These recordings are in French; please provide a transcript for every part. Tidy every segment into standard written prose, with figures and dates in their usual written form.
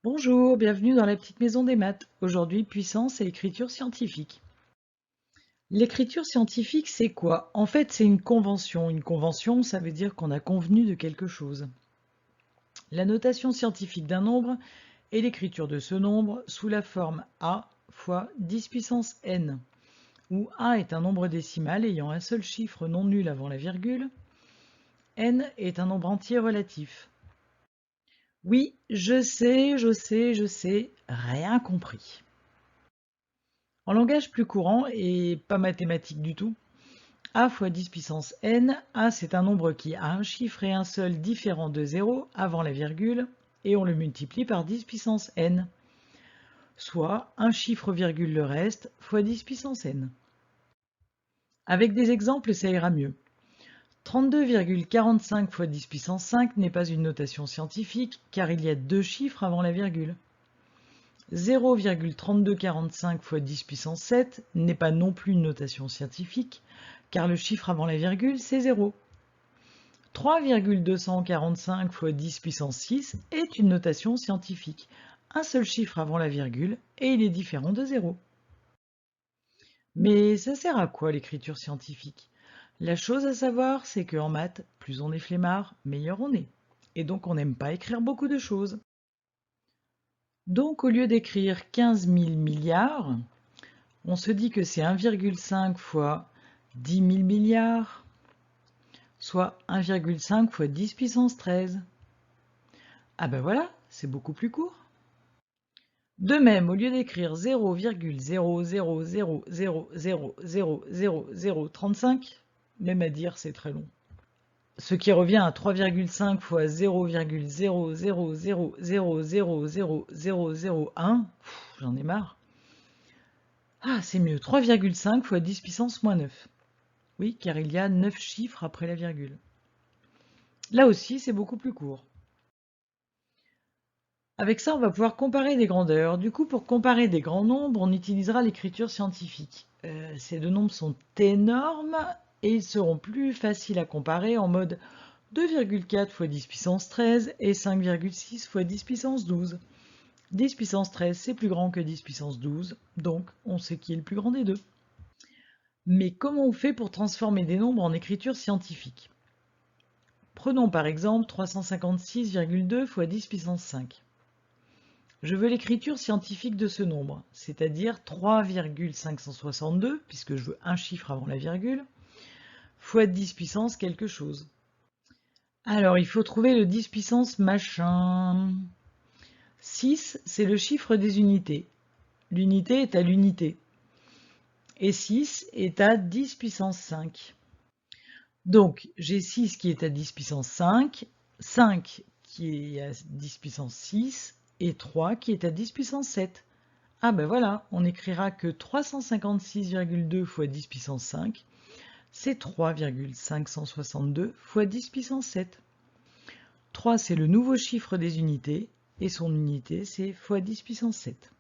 Bonjour, bienvenue dans la petite maison des maths. Aujourd'hui, puissance et écriture scientifique. L'écriture scientifique, c'est quoi? En fait, c'est une convention. Une convention, ça veut dire qu'on a convenu de quelque chose. La notation scientifique d'un nombre est l'écriture de ce nombre sous la forme A fois 10 puissance n, où A est un nombre décimal ayant un seul chiffre non nul avant la virgule. N est un nombre entier relatif. Oui, je sais, rien compris. En langage plus courant et pas mathématique du tout, A fois 10 puissance n, A c'est un nombre qui a un chiffre et un seul différent de 0 avant la virgule, et on le multiplie par 10 puissance n, soit un chiffre virgule le reste fois 10 puissance n. Avec des exemples, ça ira mieux. 32,45 fois 10 puissance 5 n'est pas une notation scientifique car il y a deux chiffres avant la virgule. 0,3245 fois 10 puissance 7 n'est pas non plus une notation scientifique, car le chiffre avant la virgule, c'est 0. 3,245 fois 10 puissance 6 est une notation scientifique. Un seul chiffre avant la virgule, et il est différent de 0. Mais ça sert à quoi l'écriture scientifique? La chose à savoir, c'est qu'en maths, plus on est flemmard, meilleur on est. Et donc on n'aime pas écrire beaucoup de choses. Donc au lieu d'écrire 15 000 milliards, on se dit que c'est 1,5 fois 10 000 milliards, soit 1,5 fois 10 puissance 13. Ah ben voilà, c'est beaucoup plus court. De même, au lieu d'écrire 0,00000000035, même à dire c'est très long, ce qui revient à 3,5 fois 0,00000000001, j'en ai marre. Ah, c'est mieux, 3,5 fois 10 puissance moins 9. Oui, car il y a 9 chiffres après la virgule. Là aussi, c'est beaucoup plus court. Avec ça, on va pouvoir comparer des grandeurs. Du coup, pour comparer des grands nombres, on utilisera l'écriture scientifique. Ces deux nombres sont énormes et ils seront plus faciles à comparer en mode 2,4 fois 10 puissance 13 et 5,6 fois 10 puissance 12. 10 puissance 13, c'est plus grand que 10 puissance 12, donc on sait qui est le plus grand des deux. Mais comment on fait pour transformer des nombres en écriture scientifique? Prenons par exemple 356,2 fois 10 puissance 5. Je veux l'écriture scientifique de ce nombre, c'est-à-dire 3,562, puisque je veux un chiffre avant la virgule, fois 10 puissance quelque chose. Alors, il faut trouver le 10 puissance machin. 6, c'est le chiffre des unités. L'unité est à l'unité. Et 6 est à 10 puissance 5. Donc, j'ai 6 qui est à 10 puissance 5, 5 qui est à 10 puissance 6, et 3 qui est à 10 puissance 7. Ah ben voilà, on n'écrira que 356,2 fois 10 puissance 5, c'est 3,562 fois 10 puissance 7. 3 c'est le nouveau chiffre des unités, et son unité c'est fois 10 puissance 7.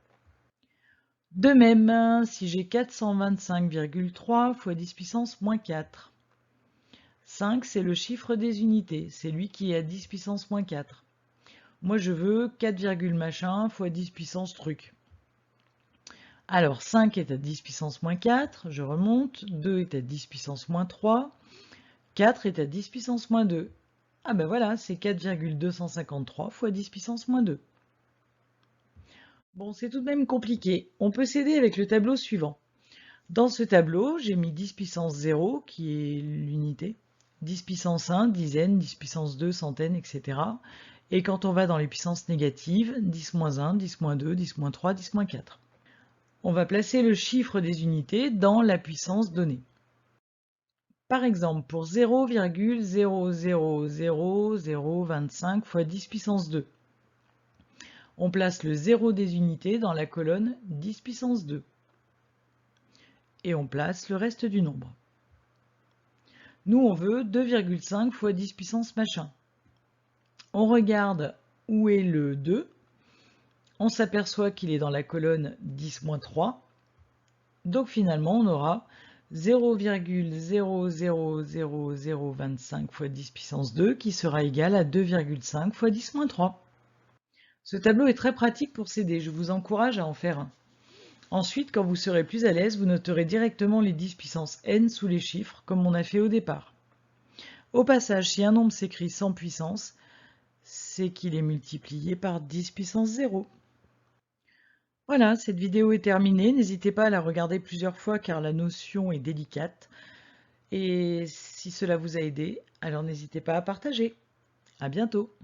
De même, si j'ai 425,3 fois 10 puissance moins 4, 5 c'est le chiffre des unités, c'est lui qui est à 10 puissance moins 4. Moi je veux 4, machin fois 10 puissance truc. Alors 5 est à 10 puissance moins 4, je remonte, 2 est à 10 puissance moins 3, 4 est à 10 puissance moins 2. Ah ben voilà, c'est 4,253 fois 10 puissance moins 2. Bon, c'est tout de même compliqué. On peut s'aider avec le tableau suivant. Dans ce tableau, j'ai mis 10 puissance 0, qui est l'unité, 10 puissance 1, dizaine, 10 puissance 2, centaine, etc. Et quand on va dans les puissances négatives, 10 moins 1, 10 moins 2, 10 moins 3, 10 moins 4. On va placer le chiffre des unités dans la puissance donnée. Par exemple, pour 0,000025 fois 10 puissance 2, on place le 0 des unités dans la colonne 10 puissance 2. Et on place le reste du nombre. Nous, on veut 2,5 fois 10 puissance machin. On regarde où est le 2. On s'aperçoit qu'il est dans la colonne 10 moins 3. Donc finalement, on aura 0,000025 fois 10 puissance 2 qui sera égal à 2,5 fois 10 moins 3. Ce tableau est très pratique pour s'aider, je vous encourage à en faire un. Ensuite, quand vous serez plus à l'aise, vous noterez directement les 10 puissance n sous les chiffres, comme on a fait au départ. Au passage, si un nombre s'écrit sans puissance, c'est qu'il est multiplié par 10 puissance 0. Voilà, cette vidéo est terminée. N'hésitez pas à la regarder plusieurs fois car la notion est délicate. Et si cela vous a aidé, alors n'hésitez pas à partager. À bientôt!